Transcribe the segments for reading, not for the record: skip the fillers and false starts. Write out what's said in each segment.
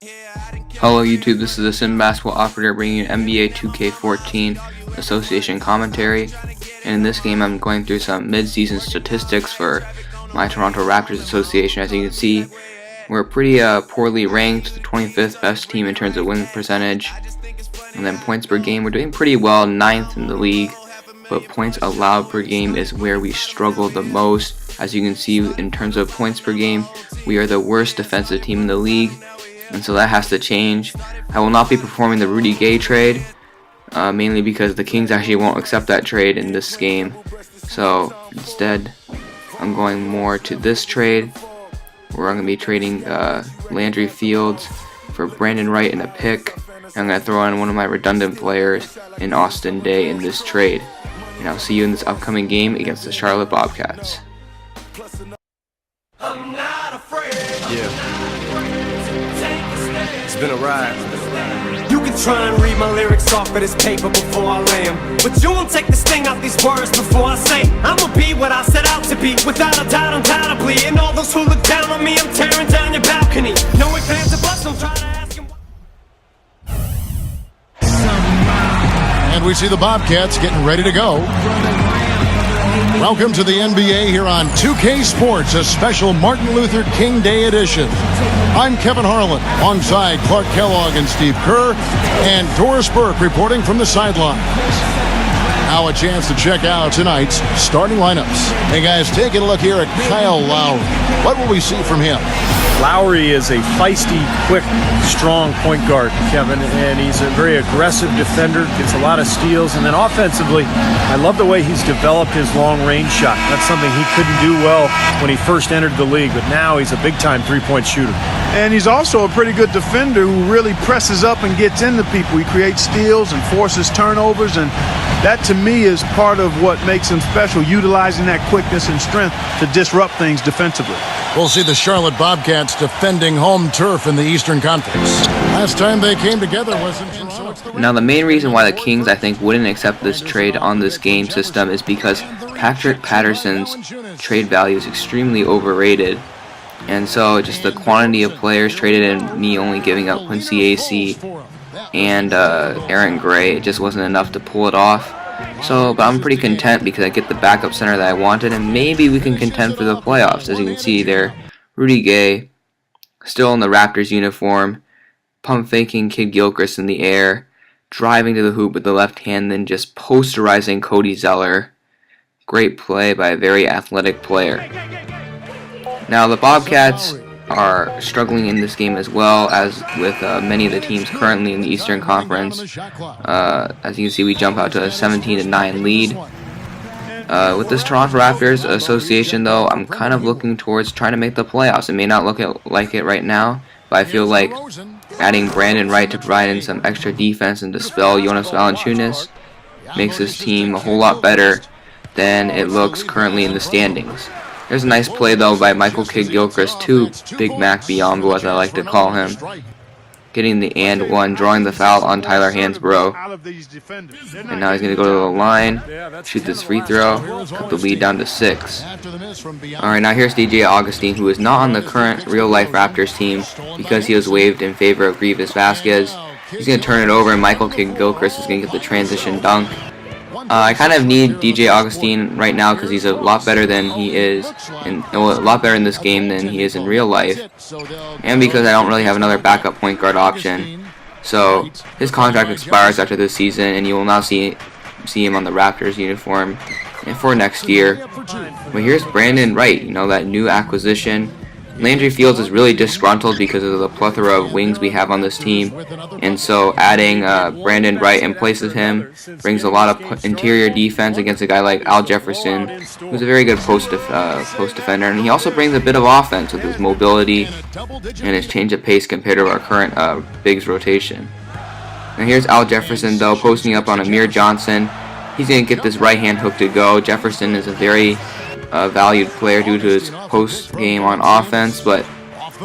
Hello YouTube, this is the Sim Basketball Operator bringing you NBA 2K14 Association commentary, and in this game I'm going through some mid-season statistics for my Toronto Raptors Association. As you can see, we're pretty poorly ranked, the 25th best team in terms of win percentage, and then points per game, we're doing pretty well, 9th in the league, but points allowed per game is where we struggle the most. As you can see, in terms of points per game, we are the worst defensive team in the league, and so that has to change. I will not be performing the Rudy Gay trade, mainly because the Kings actually won't accept that trade in this game. So instead, I'm going more to this trade, where I'm going to be trading Landry Fields for Brandon Wright and a pick. I'm going to throw in one of my redundant players in Austin Day in this trade. And I'll see you in this upcoming game against the Charlotte Bobcats. It's been a ride. You can try and read my lyrics off of this paper before I lay 'em, but you won't take the sting out these words before I say I'ma be what I set out to be, without a doubt, undoubtedly. And all those who look down on me, I'm tearing down your balcony. No ifs, ands, or buts, don't try to ask him. And we see the Bobcats getting ready to go. Welcome to the NBA here on 2K Sports, a special Martin Luther King Day edition. I'm Kevin Harlan, alongside Clark Kellogg and Steve Kerr, and Doris Burke reporting from the sidelines. Now a chance to check out tonight's starting lineups. Hey guys, taking a look here at Kyle Lowry. What will we see from him? Lowry is a feisty, quick, strong point guard, Kevin, and he's a very aggressive defender, gets a lot of steals, and then offensively, I love the way he's developed his long-range shot. That's something he couldn't do well when he first entered the league, but now he's a big-time three-point shooter. And he's also a pretty good defender who really presses up and gets into people. He creates steals and forces turnovers, and that to me is part of what makes him special, utilizing that quickness and strength to disrupt things defensively. We'll see the Charlotte Bobcats defending home turf in the Eastern Conference. Last time they came together was in Toronto. Now the main reason why the Kings, I think, wouldn't accept this trade on this game system is because Patrick Patterson's trade value is extremely overrated. And so just the quantity of players traded and me only giving up Quincy AC and Aaron Gray, it just wasn't enough to pull it off. So, but I'm pretty content because I get the backup center that I wanted, and maybe we can contend for the playoffs. As you can see there, Rudy Gay, still in the Raptors uniform, pump faking Kid Gilchrist in the air, driving to the hoop with the left hand, then just posterizing Cody Zeller. Great play by a very athletic player. Now the Bobcats are struggling in this game as well as with many of the teams currently in the Eastern Conference. As you can see, we jump out to a 17-9 lead. With this Toronto Raptors Association, though, I'm kind of looking towards trying to make the playoffs. It may not look like it right now, but I feel like adding Brandon Wright to provide in some extra defense and dispel Jonas Valanciunas makes this team a whole lot better than it looks currently in the standings. There's a nice play, though, by Michael Kidd-Gilchrist to Big Mac Biombo, as I like to call him. Getting the and one, drawing the foul on Tyler Hansbrough. And now he's going to go to the line, shoot this free throw, cut the lead down to 6. Alright, now here's DJ Augustine, who is not on the current real-life Raptors team because he was waived in favor of Rudy Vasquez. He's going to turn it over, and Michael Kidd-Gilchrist is going to get the transition dunk. I kind of need DJ Augustine right now because he's a lot better than he is, a lot better in this game than he is in real life, and because I don't really have another backup point guard option. So his contract expires after this season, and you will not see him on the Raptors uniform for next year. But here's Brandon Wright, that new acquisition. Landry Fields is really disgruntled because of the plethora of wings we have on this team, and so adding Brandon Wright in place of him brings a lot of interior defense against a guy like Al Jefferson, who's a very good post defender, and he also brings a bit of offense with his mobility and his change of pace compared to our current bigs rotation. Now here's Al Jefferson, though, posting up on Amir Johnson. He's going to get this right hand hook to go. Jefferson is a very valued player due to his post game on offense, but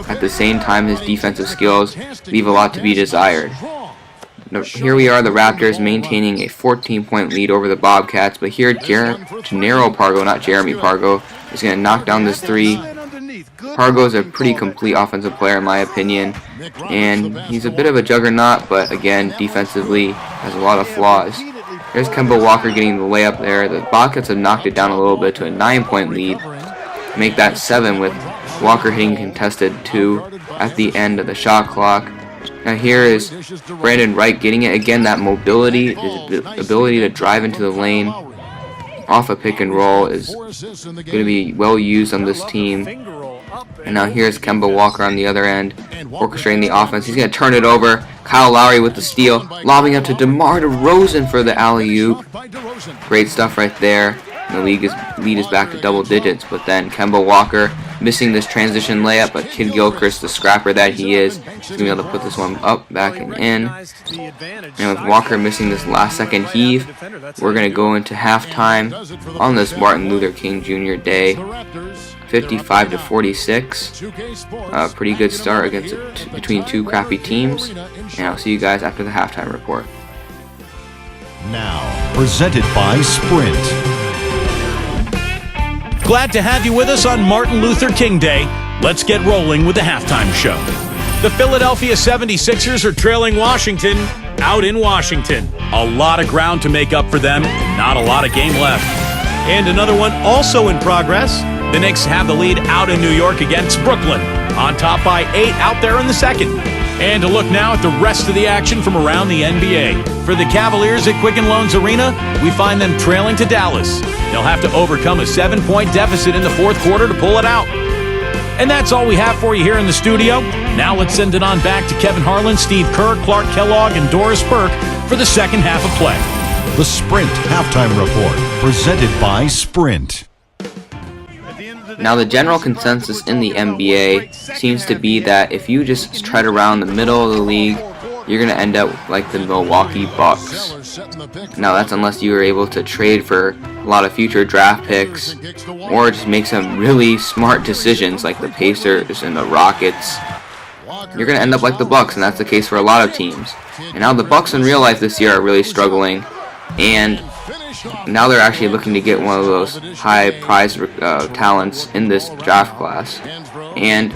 at the same time his defensive skills leave a lot to be desired. Now, here we are, the Raptors maintaining a 14-point lead over the Bobcats, but here Gennaro Pargo, not Jeremy Pargo, is going to knock down this three Pargo's a pretty complete offensive player in my opinion, and he's a bit of a juggernaut, but again, defensively has a lot of flaws. There's Kemba Walker getting the layup there. The Bobcats have knocked it down a little bit to a 9-point lead. Make that 7 with Walker hitting contested 2 at the end of the shot clock. Now here is Brandon Wright getting it again. That mobility, his ability to drive into the lane off a pick and roll is going to be well used on this team. And now here's Kemba Walker on the other end, orchestrating the offense. He's going to turn it over. Kyle Lowry with the steal, lobbing up to DeMar DeRozan for the alley-oop. Great stuff right there. The lead is back to double digits, but then Kemba Walker missing this transition layup, but Kid Gilchrist, the scrapper that he is, he's going to be able to put this one up, back, and in. And with Walker missing this last-second heave, we're going to go into halftime on this Martin Luther King Jr. Day, 55-46. Pretty good start against between two crappy teams, and I'll see you guys after the halftime report. Now, presented by Sprint. Glad to have you with us on Martin Luther King Day. Let's get rolling with the halftime show. The Philadelphia 76ers are trailing Washington out in Washington. A lot of ground to make up for them, not a lot of game left. And another one also in progress. The Knicks have the lead out in New York against Brooklyn, on top by 8 out there in the second. And a look now at the rest of the action from around the NBA. For the Cavaliers at Quicken Loans Arena, we find them trailing to Dallas. They'll have to overcome a 7-point deficit in the fourth quarter to pull it out. And that's all we have for you here in the studio. Now let's send it on back to Kevin Harlan, Steve Kerr, Clark Kellogg, and Doris Burke for the second half of play. The Sprint Halftime Report, presented by Sprint. Now the general consensus in the NBA seems to be that if you just tread around the middle of the league, you're going to end up like the Milwaukee Bucks. Now that's unless you are able to trade for a lot of future draft picks or just make some really smart decisions like the Pacers and the Rockets. You're going to end up like the Bucks, and that's the case for a lot of teams. And now the Bucks in real life this year are really struggling, and now they're actually looking to get one of those high prize talents in this draft class. And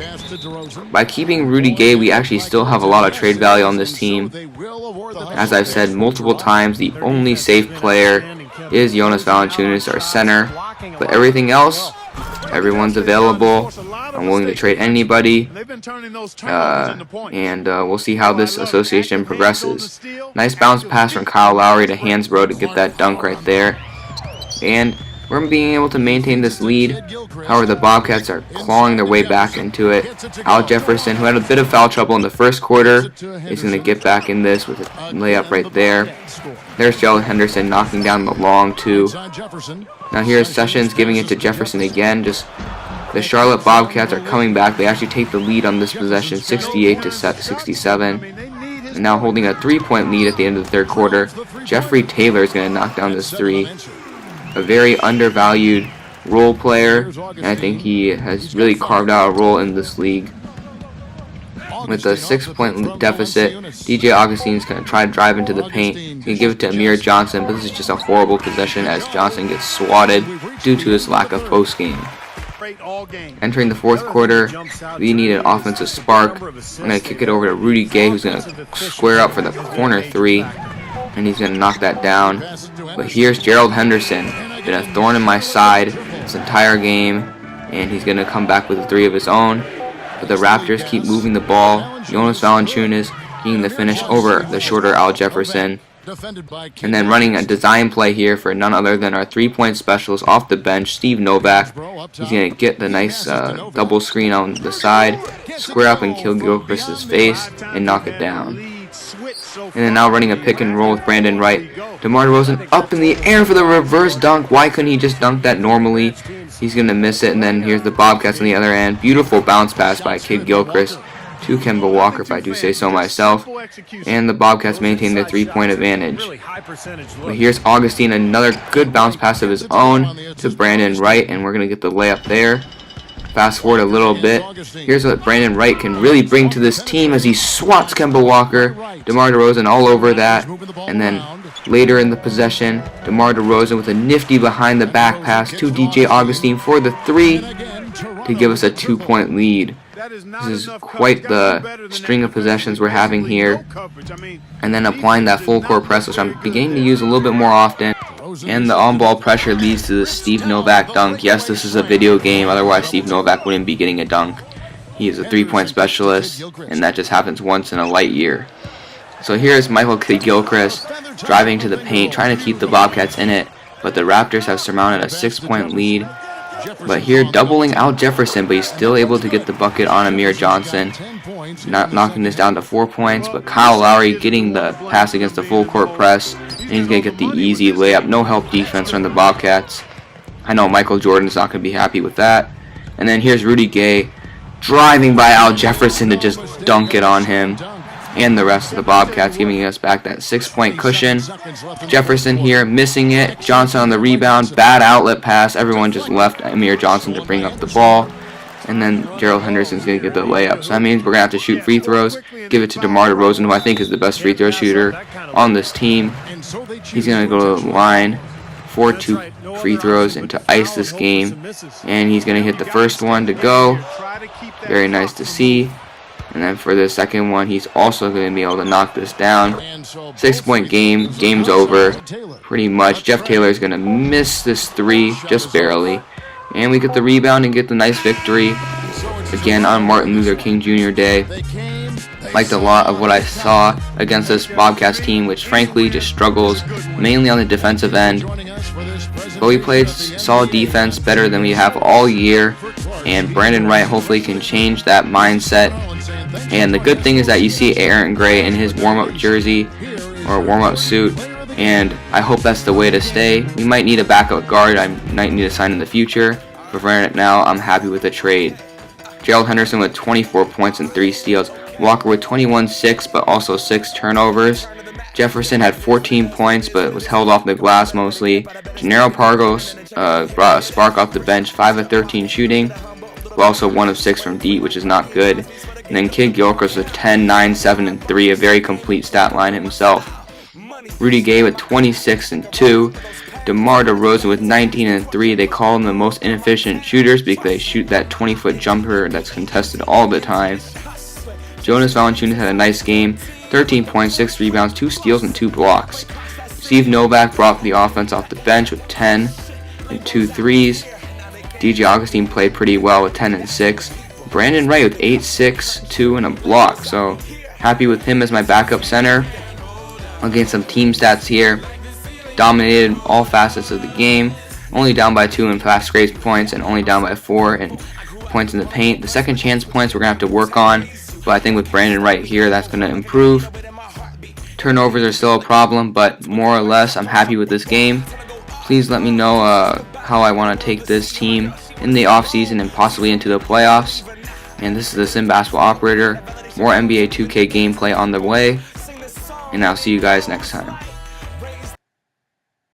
by keeping Rudy Gay, we actually still have a lot of trade value on this team. As I've said multiple times, the only safe player is Jonas Valanciunas, our center. But everything else, everyone's available. I'm willing to trade anybody. And we'll see how this association progresses. Nice bounce pass from Kyle Lowry to Hansbrough to get that dunk right there. And we're being able to maintain this lead. However, the Bobcats are clawing their way back into it. Al Jefferson, who had a bit of foul trouble in the first quarter, is going to get back in this with a layup right there. There's Gerald Henderson knocking down the long two. Now here's Sessions giving it to Jefferson again. Just the Charlotte Bobcats are coming back. They actually take the lead on this possession, 68-67. And now holding a 3-point lead at the end of the third quarter. Jeffrey Taylor is going to knock down this three. A very undervalued role player, and I think he has really carved out a role in this league. With a 6-point deficit, DJ Augustine's going to try to drive into the paint. He's going to give it to Amir Johnson, but this is just a horrible possession as Johnson gets swatted due to his lack of post game. Entering the fourth quarter, we need an offensive spark. I'm going to kick it over to Rudy Gay, who's going to square up for the corner three, and he's going to knock that down. But here's Gerald Henderson, been a thorn in my side this entire game, and he's going to come back with a three of his own. But the Raptors keep moving the ball. Jonas Valanciunas getting the finish over the shorter Al Jefferson. And then running a design play here for none other than our 3-point specialist off the bench, Steve Novak. He's going to get the nice double screen on the side, square up and kill Gilchrist's face, and knock it down. And then now running a pick and roll with Brandon Wright. DeMar DeRozan up in the air for the reverse dunk. Why couldn't he just dunk that normally? He's going to miss it. And then here's the Bobcats on the other end. Beautiful bounce pass by Kid Gilchrist to Kemba Walker, if I do say so myself. And the Bobcats maintain their 3-point advantage. But here's Augustine, another good bounce pass of his own to Brandon Wright, and we're going to get the layup there. Fast forward a little bit. Here's what Brandon Wright can really bring to this team as he swats Kemba Walker. DeMar DeRozan all over that. And then later in the possession, DeMar DeRozan with a nifty behind the back pass to DJ Augustine for the three. to give us a 2-point lead. This is quite the string of possessions we're having here. And then applying that full court press, which I'm beginning to use a little bit more often. And the on-ball pressure leads to the Steve Novak dunk. Yes, this is a video game, otherwise Steve Novak wouldn't be getting a dunk. He is a 3-point specialist, and that just happens once in a light year. So here's Michael Kidd-Gilchrist driving to the paint, trying to keep the Bobcats in it, but the Raptors have surmounted a 6-point lead. But here, doubling out Jefferson, but he's still able to get the bucket on Amir Johnson, not knocking this down to 4 points. But Kyle Lowry getting the pass against the full court press, and he's going to get the easy layup. No help defense from the Bobcats. I know Michael Jordan's not going to be happy with that. And then here's Rudy Gay driving by Al Jefferson to just dunk it on him and the rest of the Bobcats, giving us back that 6-point cushion. Jefferson here missing it. Johnson on the rebound. Bad outlet pass. Everyone just left Amir Johnson to bring up the ball. And then Gerald Henderson's going to get the layup. So that means we're going to have to shoot free throws. Give it to DeMar DeRozan, who I think is the best free throw shooter on this team. He's going to go to the line for 2 free throws and to ice this game. And he's going to hit the first one to go. Very nice to see. And then for the second one, he's also going to be able to knock this down. 6-point game. Game's over. Pretty much. Jeff Taylor is going to miss this 3 just barely. And we get the rebound and get the nice victory. Again, on Martin Luther King Jr. Day. Liked a lot of what I saw against this Bobcats team, which frankly just struggles mainly on the defensive end. But we played solid defense, better than we have all year. And Brandon Wright hopefully can change that mindset. And the good thing is that you see Aaron Gray in his warm-up jersey or warm-up suit, and I hope that's the way to stay. We might need a backup guard. I might need to sign in the future, but for right now, I'm happy with the trade. Gerald Henderson with 24 points and 3 steals. Walker with 21-6, but also 6 turnovers. Jefferson had 14 points, but was held off the glass mostly. Gennaro Pargos brought a spark off the bench, 5 of 13 shooting, but also 1 of 6 from deep, which is not good. And then Kidd-Gilchrist with 10, 9, 7, and 3, a very complete stat line himself. Rudy Gay with 26 and 2. DeMar DeRozan with 19 and 3. They call them the most inefficient shooters because they shoot that 20-foot jumper that's contested all the time. Jonas Valanciunas had a nice game. 13 points, 6 rebounds, 2 steals, and 2 blocks. Steve Novak brought the offense off the bench with 10 and 2 threes. DJ Augustine played pretty well with 10 and 6. Brandon Wright with 8, 6, 2, and a block. So happy with him as my backup center. I'll get some team stats here. Dominated all facets of the game. Only down by 2 in fast break points and only down by 4 in points in the paint. The second chance points we're going to have to work on. But I think with Brandon Wright here, that's going to improve. Turnovers are still a problem, but more or less, I'm happy with this game. Please let me know how I want to take this team in the offseason and possibly into the playoffs. And this is the Sim Basketball Operator. More NBA 2K gameplay on the way. And I'll see you guys next time.